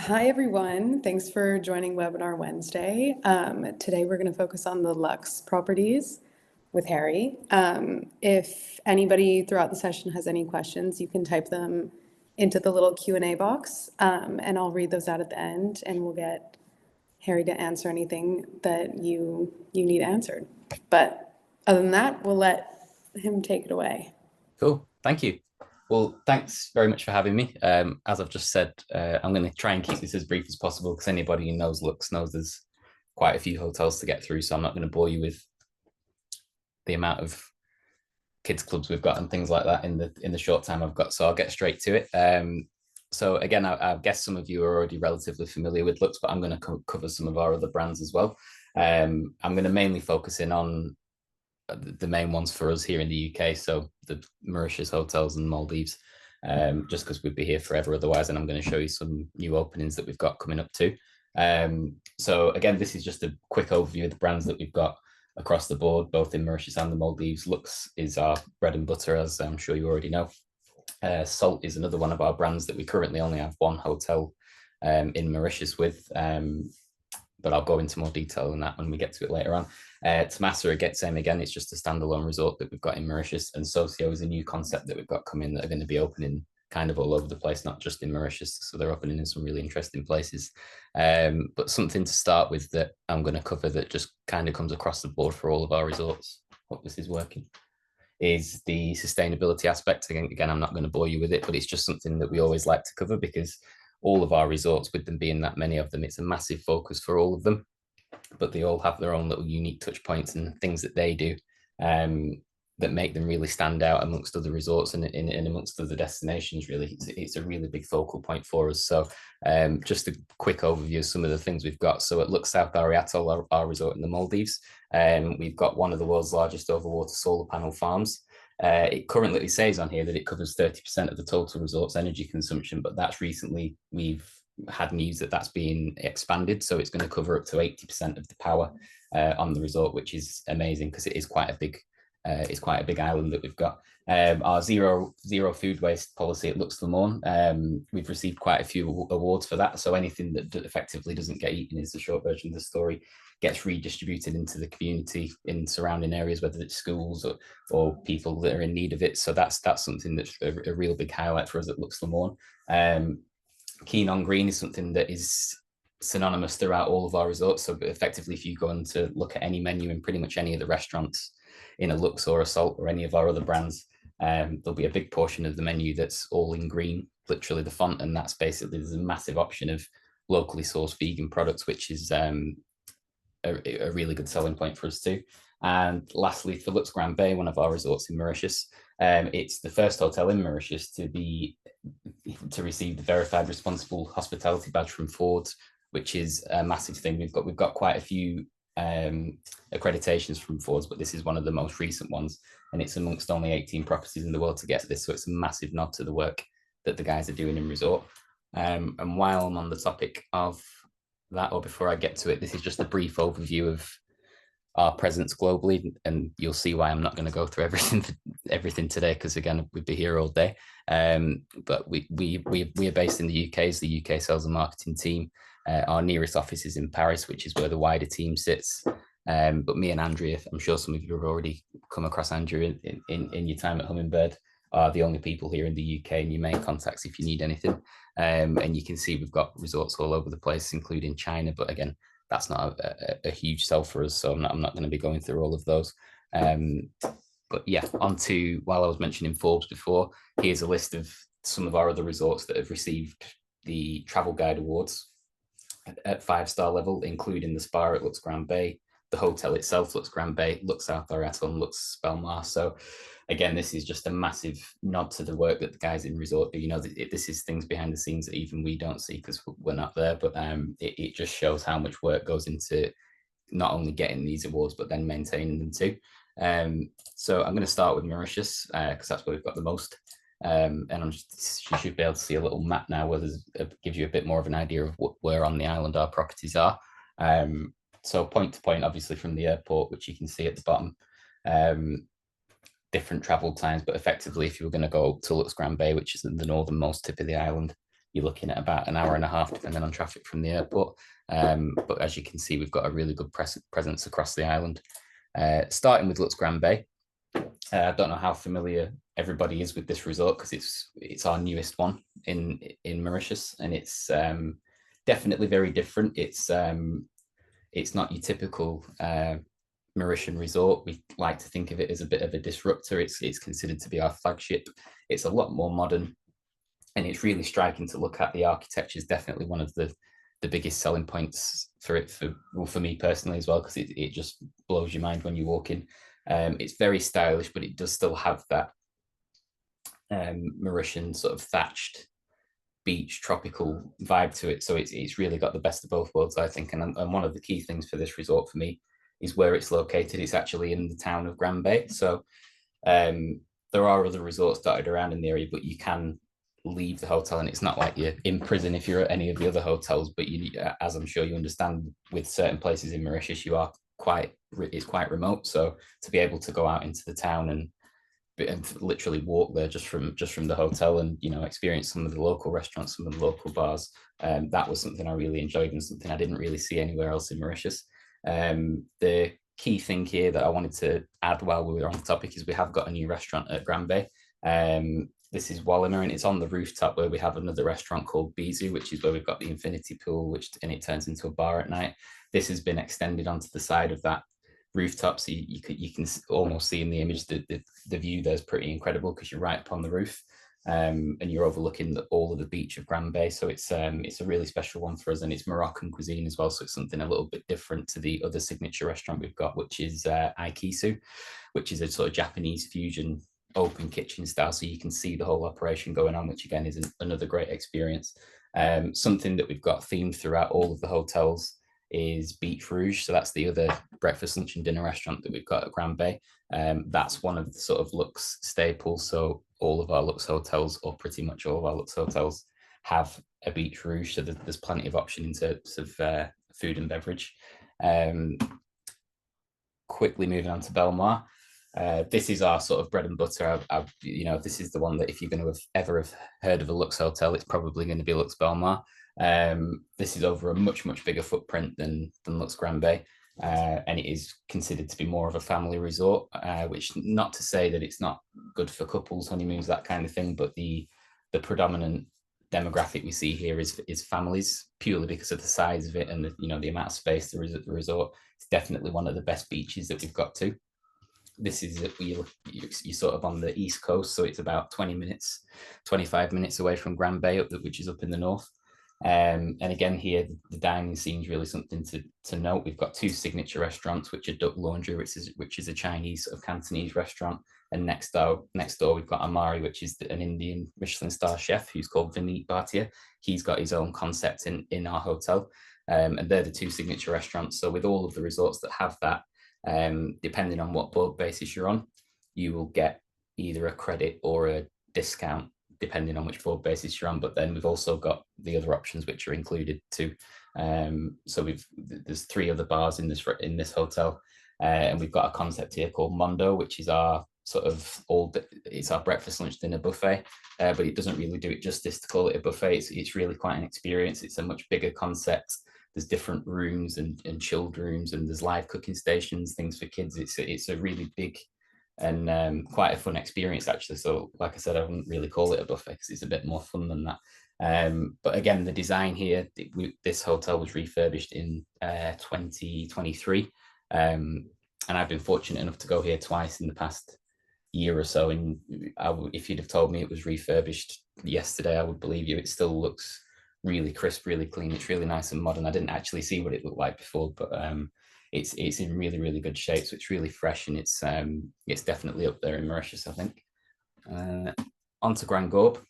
Hi, everyone. Thanks for joining Webinar Wednesday. Today, we're going to focus on the LUX properties with Harry. If anybody throughout the session has any questions, you can type them into the little Q&A box, and I'll read those out at the end, and we'll get Harry to answer anything that you need answered. But other than that, we'll let him take it away. Cool. Thank you. Well, thanks very much for having me. As I've just said, I'm going to try and keep this as brief as possible because anybody who knows Lux knows there's quite a few hotels to get through. So I'm not going to bore you with the amount of kids clubs we've got and things like that in the short time I've got. So I'll get straight to it. So again, I guess some of you are already relatively familiar with Lux, but I'm going to cover some of our other brands as well. I'm going to mainly focus in on the main ones for us here in the UK. So the Mauritius hotels and Maldives, just because we'd be here forever otherwise. And I'm going to show you some new openings that we've got coming up too. So again, this is just a quick overview of the brands that we've got across the board, both in Mauritius and the Maldives. Lux is our bread and butter, as I'm sure you already know. Salt is another one of our brands that we currently only have one hotel in Mauritius with, but I'll go into more detail on that when we get to it later on. Tamassa, again, it's just a standalone resort that we've got in Mauritius, and Socio is a new concept that we've got coming that are going to be opening kind of all over the place, not just in Mauritius. So they're opening in some really interesting places. But something to start with that I'm going to cover that just kind of comes across the board for all of our resorts. Hope this is working. Is the sustainability aspect. Again, I'm not going to bore you with it, but it's just something that we always like to cover because all of our resorts, with them being that many of them, it's a massive focus for all of them, but they all have their own little unique touch points and things that they do that make them really stand out amongst other resorts and in amongst other destinations. Really, it's a really big focal point for us. So just a quick overview of some of the things we've got. So at LUX Atoll, our resort in the Maldives, we've got one of the world's largest overwater solar panel farms. It currently says on here that it covers 30% of the total resort's energy consumption, but that's recently we've had news that that's being expanded, so it's going to cover up to 80% of the power on the resort, which is amazing because it is quite a big island that we've got. Our zero food waste policy at LUX Morne, we've received quite a few awards for that. So anything that effectively doesn't get eaten is the short version of the story, gets redistributed into the community in surrounding areas, whether it's schools or people that are in need of it. So that's something that's a real big highlight for us at LUX Morne. Keen on green is something that is synonymous throughout all of our resorts. So effectively, if you go on to look at any menu in pretty much any of the restaurants in a Lux or a Salt or any of our other brands, there'll be a big portion of the menu that's all in green, literally the font, and that's basically, there's a massive option of locally sourced vegan products, which is a really good selling point for us too. And lastly, for LUX Baie, one of our resorts in Mauritius, it's the first hotel in Mauritius to receive the verified responsible hospitality badge from Ford, which is a massive thing. We've got quite a few accreditations from Ford's, but this is one of the most recent ones, and it's amongst only 18 properties in the world to get to this. So it's a massive nod to the work that the guys are doing in resort. And while I'm on the topic of that, or before I get to it, this is just a brief overview of our presence globally, and you'll see why I'm not going to go through everything today, because again, we'd be here all day. But we are based in the UK as the UK sales and marketing team. Our nearest office is in Paris, which is where the wider team sits. But me and Andrea, I'm sure some of you have already come across Andrea in your time at Hummingbird, are the only people here in the UK and your main contacts if you need anything. And you can see we've got resorts all over the place, including China. But again, that's not a huge sell for us, so I'm not going to be going through all of those. But yeah, on to, while I was mentioning Forbes before, here's a list of some of our other resorts that have received the Travel Guide Awards at 5-star level, including the spa at LUX Baie, the hotel itself, LUX Baie, LUX Atoll, and LUX Palmar. So again, this is just a massive nod to the work that the guys in resort do. You know, this is things behind the scenes that even we don't see because we're not there, but it just shows how much work goes into not only getting these awards, but then maintaining them too. So I'm going to start with Mauritius because that's where we've got the most. And you should be able to see a little map now where gives you a bit more of an idea of where on the island our properties are. So point to point, obviously from the airport, which you can see at the bottom, different travel times, but effectively if you were going to go to LUX Baie, which is the northernmost tip of the island, you're looking at about an hour and a half, depending on traffic from the airport. But as you can see, we've got a really good presence across the island. Starting with LUX Baie. I don't know how familiar everybody is with this resort because it's our newest one in Mauritius, and it's definitely very different. It's not your typical Mauritian resort. We like to think of it as a bit of a disruptor. It's considered to be our flagship. It's a lot more modern, and it's really striking to look at. The architecture is definitely one of the biggest selling points for it for me personally as well, because it just blows your mind when you walk in. It's very stylish, but it does still have that Mauritian sort of thatched beach tropical vibe to it. So it's really got the best of both worlds, I think. And one of the key things for this resort for me is where it's located. It's actually in the town of Baie. So there are other resorts dotted around in the area, but you can leave the hotel, and it's not like you're in prison if you're at any of the other hotels. But as I'm sure you understand, with certain places in Mauritius, it's quite remote. So to be able to go out into the town and literally walk there just from the hotel, and experience some of the local restaurants, some of the local bars, that was something I really enjoyed, and something I didn't really see anywhere else in Mauritius. The key thing here that I wanted to add while we were on the topic is we have got a new restaurant at Baie. This is Wallimer, and it's on the rooftop where we have another restaurant called Bisou, which is where we've got the infinity pool, and it turns into a bar at night. This has been extended onto the side of that rooftop, so you can almost see in the image that the view there's pretty incredible, because you're right up on the roof, and you're overlooking all of the beach of Baie. So it's a really special one for us, and it's Moroccan cuisine as well. So it's something a little bit different to the other signature restaurant we've got, which is Aikisu, which is a sort of Japanese fusion open kitchen style, so you can see the whole operation going on, which again is another great experience. Something that we've got themed throughout all of the hotels is Beach Rouge. So that's the other breakfast, lunch and dinner restaurant that we've got at Baie. That's one of the sort of LUX staples. So all of our LUX hotels, or pretty much all of our LUX hotels, have a Beach Rouge. So there's plenty of option in terms of food and beverage. Quickly moving on to Palmar. This is our sort of bread and butter. This is the one that if you're going to ever have heard of a LUX hotel, it's probably going to be LUX Palmar. This is over a much bigger footprint than LUX Baie, and it is considered to be more of a family resort, which, not to say that it's not good for couples, honeymoons, that kind of thing, but the predominant demographic we see here is families, purely because of the size of it and the amount of space there is at the resort. It's definitely one of the best beaches that we've got to. This is you're sort of on the east coast, so it's about 25 minutes away from Baie, which is up in the north. And again, here the dining scene is really something to note. We've got two signature restaurants, which are Duck Laundry, which is a Chinese sort of Cantonese restaurant, and next door we've got Mare, which is an Indian Michelin star chef who's called Vineet Bhatia. He's got his own concept in our hotel, and they're the two signature restaurants. So with all of the resorts that have that, depending on what board basis you're on, you will get either a credit or a discount depending on which board basis you're on. But then we've also got the other options which are included too. So there's three other bars in this hotel, and we've got a concept here called Mondo, which is our sort of it's our breakfast, lunch, dinner buffet, but it doesn't really do it justice to call it a buffet. It's really quite an experience. It's a much bigger concept. There's different rooms and chilled rooms, and there's live cooking stations, things for kids. It's a really big and quite a fun experience, actually. So like I said, I wouldn't really call it a buffet because it's a bit more fun than that. But again, the design here, this hotel was refurbished in 2023, and I've been fortunate enough to go here twice in the past year or so. And if you'd have told me it was refurbished yesterday, I would believe you. It still looks really crisp, really clean. It's really nice and modern. I didn't actually see what it looked like before, but it's in really good shape. So it's really fresh, and it's definitely up there in Mauritius, I think. On to Gaube.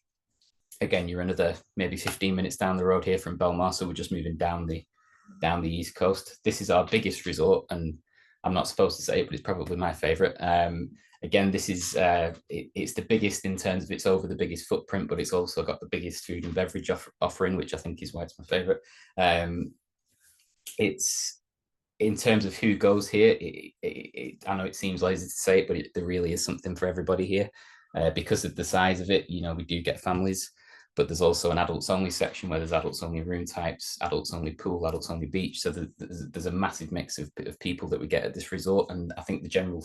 Again, you're another maybe 15 minutes down the road here from Palmar, so we're just moving down the east coast. This is our biggest resort, and I'm not supposed to say it, but it's probably my favorite. Again, this is it's the biggest in terms of it's over the biggest footprint, but it's also got the biggest food and beverage offering, which I think is why it's my favorite. It's in terms of who goes here, I know it seems lazy to say it, but there really is something for everybody here. Because of the size of it, we do get families, but there's also an adults only section where there's adults only room types, adults only pool, adults only beach. So there's a massive mix of people that we get at this resort. And I think the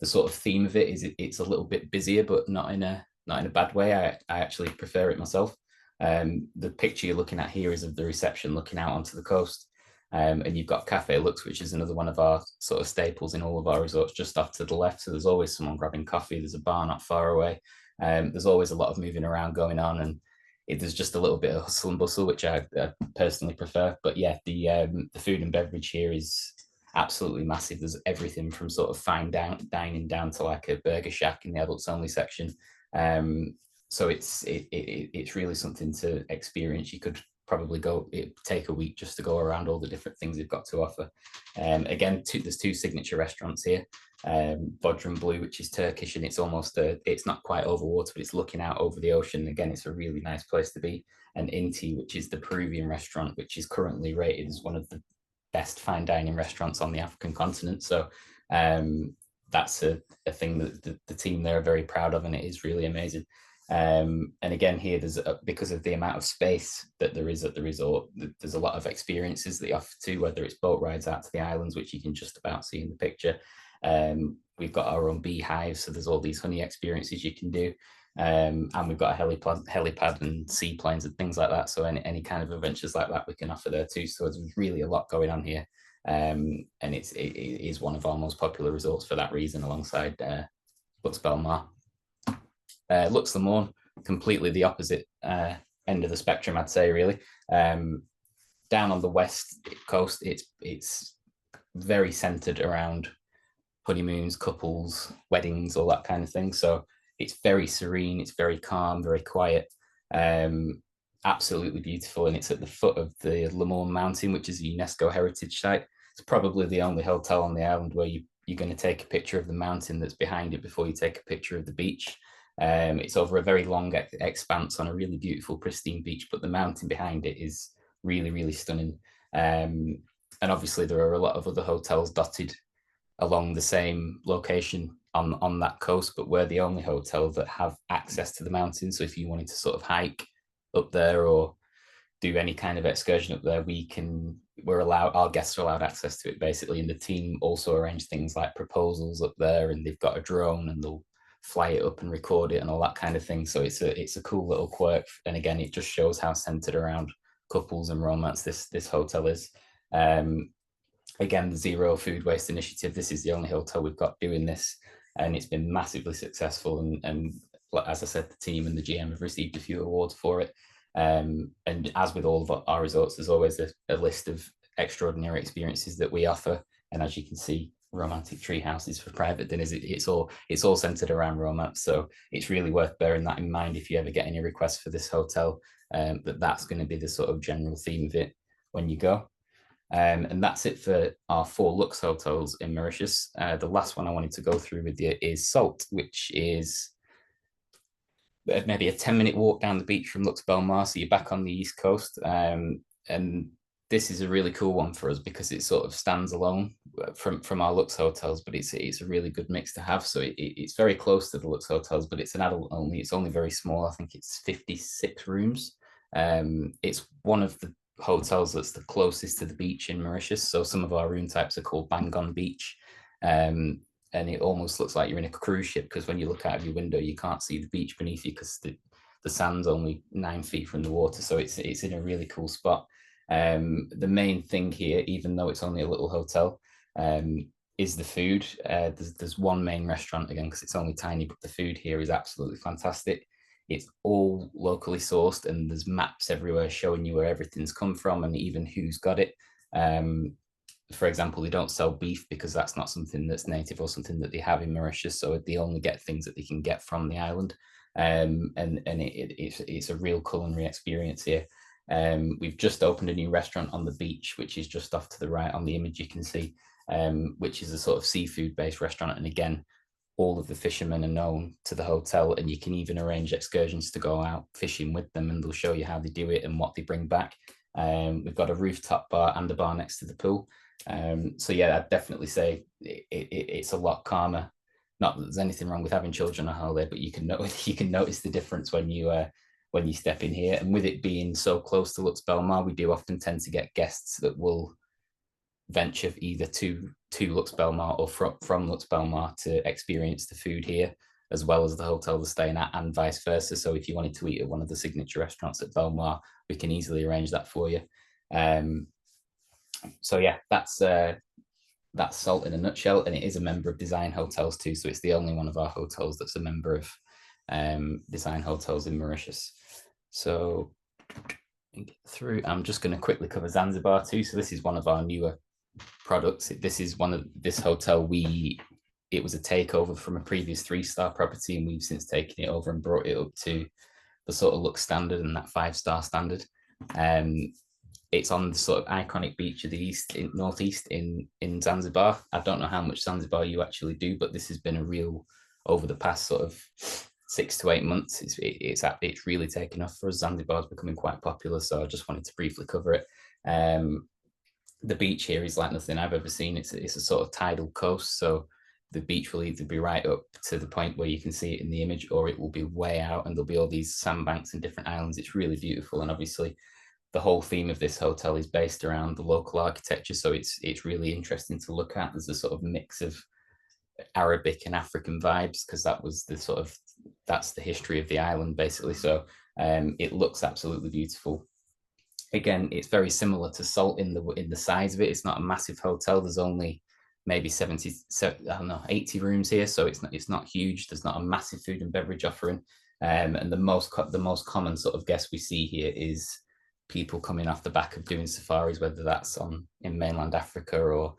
sort of theme of it is it's a little bit busier, but not in a bad way. I actually prefer it myself. The picture you're looking at here is of the reception looking out onto the coast. And you've got Cafe Lux, which is another one of our sort of staples in all of our resorts, just off to the left. So there's always someone grabbing coffee. There's a bar not far away. There's always a lot of moving around going on, and there's just a little bit of hustle and bustle, which I personally prefer. But yeah, the food and beverage here is absolutely massive. There's everything from sort of fine dining down to like a burger shack in the adults only section. So it's really something to experience. You could probably take a week just to go around all the different things they've got to offer. Again, there's two signature restaurants here. Bodrum Blue, which is Turkish, and it's not quite over water, but it's looking out over the ocean. Again, it's a really nice place to be. And Inti, which is the Peruvian restaurant, which is currently rated as one of the best fine dining restaurants on the African continent. So that's a thing that the team there are very proud of, and it is really amazing. And again, here because of the amount of space that there is at the resort, there's a lot of experiences that you offer too, whether it's boat rides out to the islands, which you can just about see in the picture. We've got our own beehive, so there's all these honey experiences you can do. And we've got a helipad and seaplanes and things like that. So any kind of adventures like that we can offer there too. So there's really a lot going on here. And it is one of our most popular resorts for that reason, alongside LUX Palmar. LUX the Morne, completely the opposite end of the spectrum, I'd say, really. Down on the west coast, it's very centered around honeymoons, couples, weddings, all that kind of thing. So it's very serene, it's very calm, very quiet, absolutely beautiful. And it's at the foot of the Le Morne Mountain, which is a UNESCO heritage site. It's probably the only hotel on the island where you're going to take a picture of the mountain that's behind it before you take a picture of the beach. It's over a very long expanse on a really beautiful, pristine beach, but the mountain behind it is really, really stunning. And obviously there are a lot of other hotels dotted along the same location on that coast, but we're the only hotel that have access to the mountain. So if you wanted to sort of hike up there or do any kind of excursion up there, our guests are allowed access to it basically. And the team also arrange things like proposals up there, and they've got a drone and they'll fly it up and record it and all that kind of thing. So it's a cool little quirk. And again, it just shows how centered around couples and romance this hotel is. Again, the Zero Food Waste Initiative, this is the only hotel we've got doing this, and it's been massively successful. And as I said, the team and the GM have received a few awards for it. And as with all of our resorts, there's always a list of extraordinary experiences that we offer. And as you can see, romantic tree houses for private dinners, it's all centered around romance. So it's really worth bearing that in mind if you ever get any requests for this hotel, that's going to be the sort of general theme of it when you go. And that's it for our 4 LUX hotels in Mauritius. The last one I wanted to go through with you is Salt, which is maybe a 10-minute walk down the beach from LUX Belmar, so you're back on the east coast. And this is a really cool one for us because it sort of stands alone from our LUX hotels, but it's a really good mix to have. So it's very close to the LUX hotels, but it's an adult only. It's only very small. I think it's 56 rooms. It's one of the hotels that's the closest to the beach in Mauritius. So some of our room types are called Bang on Beach. And it almost looks like you're in a cruise ship because when you look out of your window, you can't see the beach beneath you because the sand's only 9 feet from the water. So it's in a really cool spot. The main thing here, even though it's only a little hotel, is the food. There's one main restaurant, again, because it's only tiny, but the food here is absolutely fantastic. It's all locally sourced, and there's maps everywhere showing you where everything's come from and even who's got it. For example, they don't sell beef because that's not something that's native or something that they have in Mauritius. So they only get things that they can get from the island. And it's a real culinary experience here. We've just opened a new restaurant on the beach, which is just off to the right on the image you can see, which is a sort of seafood-based restaurant. And again, all of the fishermen are known to the hotel, and you can even arrange excursions to go out fishing with them, and they'll show you how they do it and what they bring back. We've got a rooftop bar and a bar next to the pool. So yeah, I'd definitely say it's a lot calmer. Not that there's anything wrong with having children on holiday, but you can notice the difference when you when you step in here. And with it being so close to Lux Belmar, we do often tend to get guests that will venture either to Lux Belmar or from Lux Belmar to experience the food here, as well as the hotel they're staying at, and vice versa. So if you wanted to eat at one of the signature restaurants at Belmar, we can easily arrange that for you. So yeah, that's Salt in a nutshell, and it is a member of Design Hotels too. So it's the only one of our hotels that's a member of Design Hotels in Mauritius. So through, I'm just going to quickly cover Zanzibar too. So this is one of our newer products. This hotel, it was a takeover from a previous 3-star property, and we've since taken it over and brought it up to the sort of Lux standard and that 5-star standard. It's on the sort of iconic beach of the northeast in Zanzibar. I don't know how much Zanzibar you actually do, but this has been a real, over the past sort of 6 to 8 months, it's really taken off for us. Zanzibar is becoming quite popular, so I just wanted to briefly cover it. The beach here is like nothing I've ever seen. It's a sort of tidal coast, so the beach will either be right up to the point where you can see it in the image, or it will be way out and there'll be all these sandbanks and different islands. It's really beautiful, and obviously the whole theme of this hotel is based around the local architecture, so it's really interesting to look at. There's a sort of mix of Arabic and African vibes, because that's the history of the island basically. So it looks absolutely beautiful. Again, it's very similar to Salt in the size of it. It's not a massive hotel. There's only maybe 80 rooms here, so it's not huge. There's not a massive food and beverage offering, and the most common sort of guest we see here is people coming off the back of doing safaris, whether that's in mainland Africa or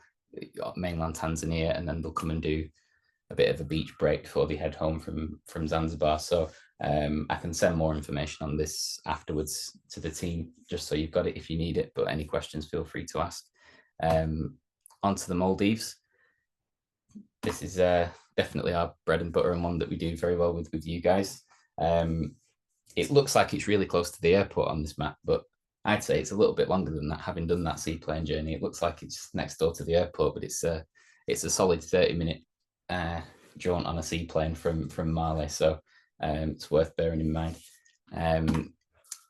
mainland Tanzania, and then they'll come and do a bit of a beach break before they head home from Zanzibar. So I can send more information on this afterwards to the team, just so you've got it if you need it, but any questions, feel free to ask. Onto the Maldives. This is definitely our bread and butter, and one that we do very well with you guys. It looks like it's really close to the airport on this map, but I'd say it's a little bit longer than that, having done that seaplane journey. It looks like it's next door to the airport, but it's a solid 30-minute jaunt on a seaplane from Mare, so it's worth bearing in mind.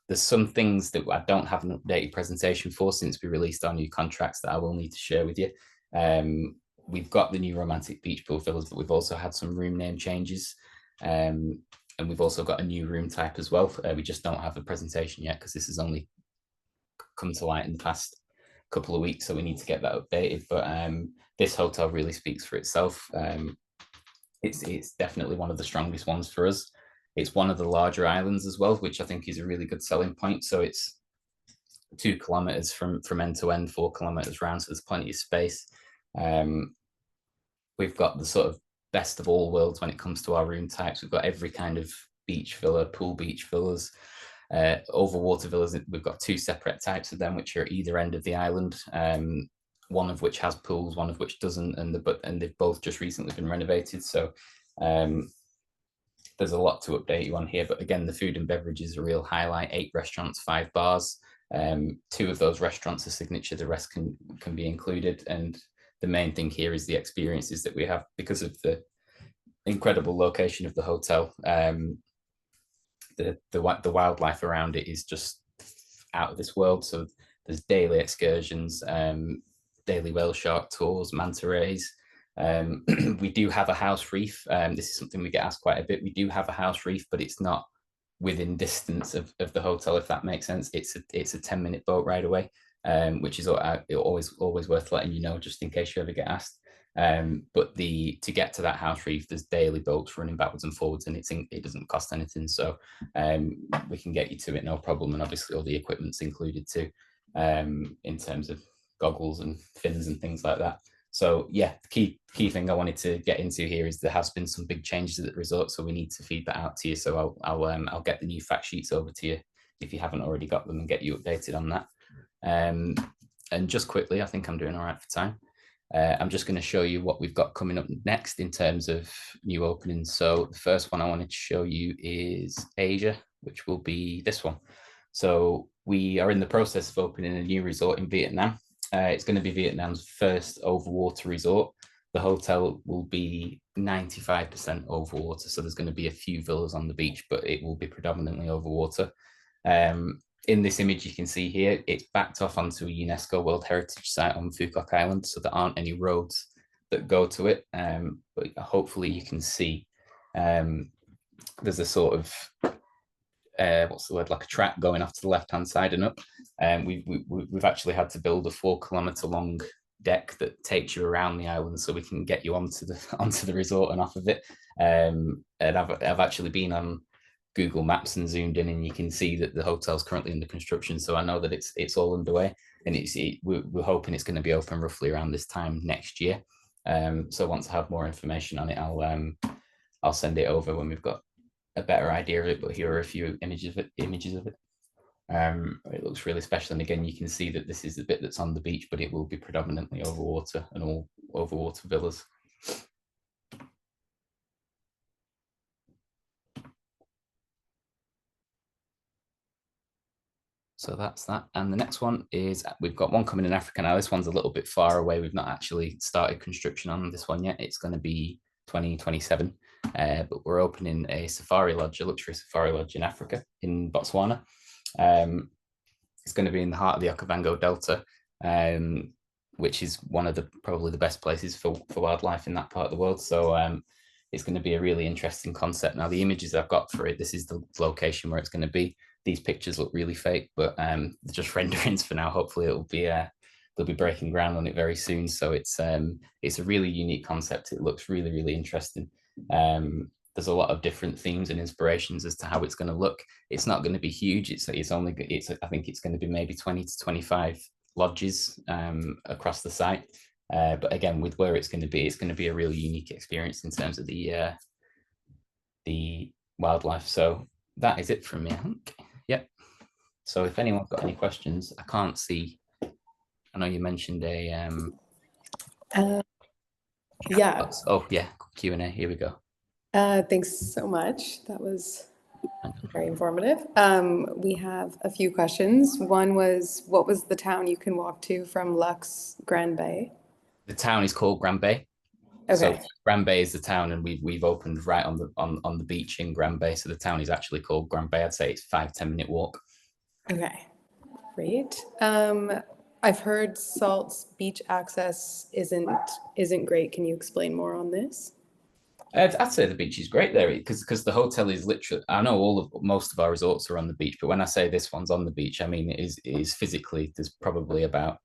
There's some things that I don't have an updated presentation for since we released our new contracts that I will need to share with you. We've got the new romantic beach pool villas, but we've also had some room name changes. And we've also got a new room type as well. We just don't have a presentation yet because this has only come to light in the past couple of weeks, so we need to get that updated. But this hotel really speaks for itself. It's definitely one of the strongest ones for us. It's one of the larger islands as well, which I think is a really good selling point. So it's 2 kilometers from end to end, 4 kilometers round, so there's plenty of space. We've got the sort of best of all worlds when it comes to our room types. We've got every kind of beach villa, pool beach villas, over water villas. We've got 2 separate types of them, which are at either end of the island. One of which has pools, one of which doesn't, and they've both just recently been renovated. So there's a lot to update you on here. But again, the food and beverage is a real highlight. 8 restaurants, 5 bars. 2 of those restaurants are signature. The rest can be included. And the main thing here is the experiences that we have because of the incredible location of the hotel. The wildlife around it is just out of this world. So there's daily excursions, daily whale shark tours, manta rays. We do have a house reef. This is something we get asked quite a bit. We do have a house reef, but it's not within distance of the hotel, if that makes sense. It's a 10-minute boat ride away, which is always worth letting you know, just in case you ever get asked. But to get to that house reef, there's daily boats running backwards and forwards, and it doesn't cost anything. So we can get you to it, no problem. And obviously all the equipment's included too, in terms of goggles and fins and things like that. So yeah, the key thing I wanted to get into here is there has been some big changes at the resort, so we need to feed that out to you. So I'll get the new fact sheets over to you if you haven't already got them, and get you updated on that. And just quickly, I think I'm doing all right for time. I'm just going to show you what we've got coming up next in terms of new openings. So the first one I wanted to show you is Asia, which will be this one. So we are in the process of opening a new resort in Vietnam. It's going to be Vietnam's first overwater resort. the hotel will be 95% over water. So there's going to be a few villas on the beach, but it will be predominantly over water. In this image you can see here, it's backed off onto a UNESCO World Heritage Site on Phuket Island, so there aren't any roads that go to it. But hopefully you can see there's a sort of what's the word, like a track going off to the left hand side and up. We've actually had to build a 4 kilometer long deck that takes you around the island so we can get you onto the resort and off of it. And I've actually been on Google Maps and zoomed in, and you can see that the hotel's currently under construction. So I know that it's all underway, and we're hoping it's going to be open roughly around this time next year. So once I have more information on it, I'll send it over when we've got a better idea of it. But here are a few images of it. It looks really special, and again, you can see that this is the bit that's on the beach, but it will be predominantly over water and all over water villas. So that's that. And the next one is, we've got one coming in Africa now. This one's a little bit far away. We've not actually started construction on this one yet. It's going to be 2027. But we're opening a safari lodge, a luxury safari lodge in Africa, in Botswana. It's going to be in the heart of the Okavango Delta, which is one of probably the best places for wildlife in that part of the world. So it's going to be a really interesting concept. Now, the images I've got for it, this is the location where it's going to be. These pictures look really fake, but they're just renderings for now. Hopefully it'll be they'll be breaking ground on it very soon. So it's a really unique concept. It looks really, really interesting. There's a lot of different themes and inspirations as to how it's going to look. It's not going to be huge. I think it's going to be maybe 20 to 25 lodges across the site. But again, with where it's going to be a really unique experience in terms of the wildlife. So that is it from me, I think. Yep. So if anyone's got any questions, I can't see. I know you mentioned a yeah. Oh yeah, Q&A. Here we go. Thanks so much. That was very informative. We have a few questions. One was, what was the town you can walk to from LUX Grand Baie? The town is called Grand Baie. Okay. So Grand Baie is the town, and we've opened right on the beach in Grand Baie. So the town is actually called Grand Baie. I'd say it's 5-10 minute walk. Okay, great. I've heard Salt's beach access isn't great. Can you explain more on this? I'd say the beach is great there because the hotel is literally. I know most of our resorts are on the beach, but when I say this one's on the beach, I mean it is physically. There's probably about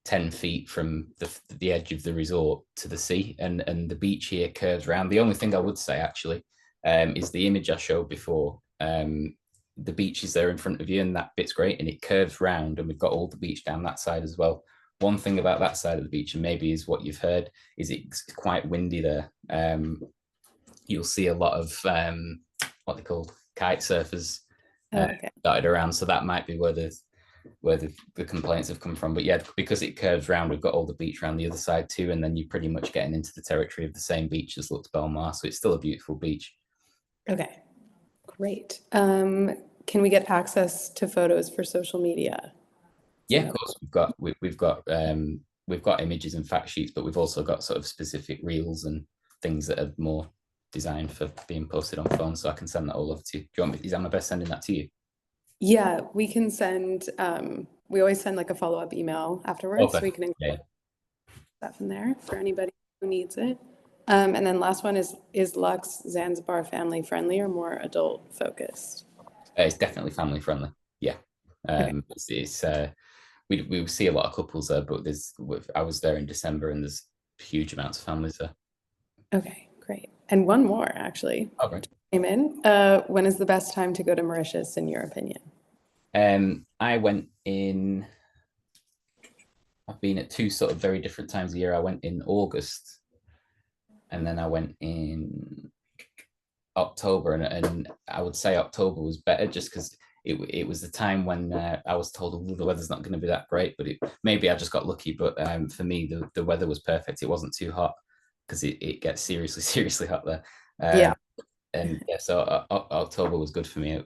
10 feet from the edge of the resort to the sea, and the beach here curves around. The only thing I would say actually is the image I showed before. The beach is there in front of you, and that bit's great, and it curves round, and we've got all the beach down that side as well. One thing about that side of the beach, and maybe is what you've heard, is it's quite windy there. You'll see a lot of what they called kite surfers dotted around, so that might be where the complaints have come from. But yeah, because it curves round, we've got all the beach around the other side too, and then you're pretty much getting into the territory of the same beach as LUX Palmar, so it's still a beautiful beach. Okay, great. Can we get access to photos for social media? Yeah, of course. We've got images and fact sheets, but we've also got sort of specific reels and things that are more designed for being posted on phones. So I can send that all over to you. Do you want me? Is that my best sending that to you? Yeah, we can send. We always send like a follow-up email afterwards, Okay. so we can include that in there for anybody who needs it. And then last one is LUX Zanzibar family friendly or more adult focused? It's definitely family friendly. Yeah. We see a lot of couples there, but I was there in December, and there's huge amounts of families there. Okay, great. And one more actually. Okay. Came in. When is the best time to go to Mauritius in your opinion? I went in. I've been at two sort of very different times of year. I went in August, and then I went in October, and I would say October was better just because it was the time when I was told the weather's not going to be that great, but maybe I just got lucky. But for me, the weather was perfect. It wasn't too hot because it gets seriously hot there. Yeah. And yeah, so October was good for me.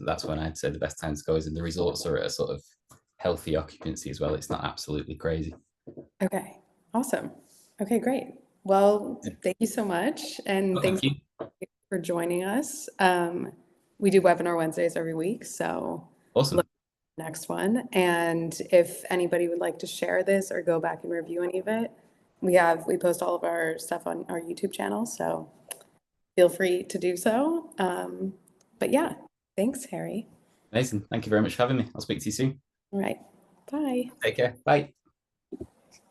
That's when I'd say the best time to go is, and the resorts are at a sort of healthy occupancy as well. It's not absolutely crazy. Okay, awesome. Okay, great. Well, thank you so much. And Oh, thanks thank you. for joining us. We do webinar Wednesdays every week, so look Awesome. at the next one. And if anybody would like to share this or go back and review any of it, we post all of our stuff on our YouTube channel, so feel free to do so. But yeah, thanks, Harry. Amazing. Thank you very much for having me. I'll speak to you soon. All right, bye. Take care. Bye.